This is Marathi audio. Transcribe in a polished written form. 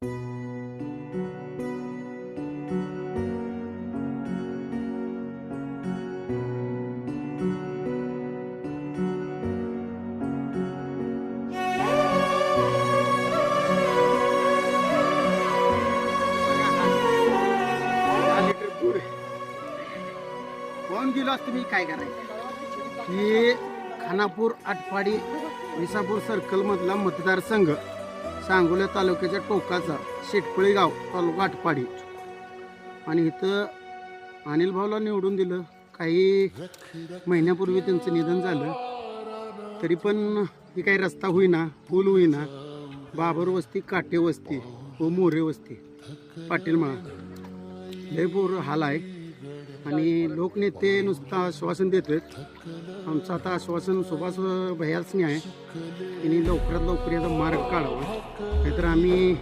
कोण गेलो असतो मी काय करायचं. ही खानापूर आटपाडी विसापूर सर्कल मधला मतदारसंघ सांगोला तालुक्याच्या टोकाचा शेटपळी गाव तालुका आटपाडी. आणि इथं अनिल भाऊला निवडून दिलं. काही महिन्यापूर्वी त्यांचं निधन झालं. तरी पण ही काही रस्ता होईना, पूल होईना. बाबर वस्ती, काटे वस्ती व मोरे वस्ती, पाटील मळा लय पूर हाल आहे. आणि लोकनेते नुसतं आश्वासन देतात. आमचं आता आश्वासन सुभाष भैयाच नाही आहे. त्यांनी लवकरात लवकर याचा मार्ग काढावा, नाहीतर आम्ही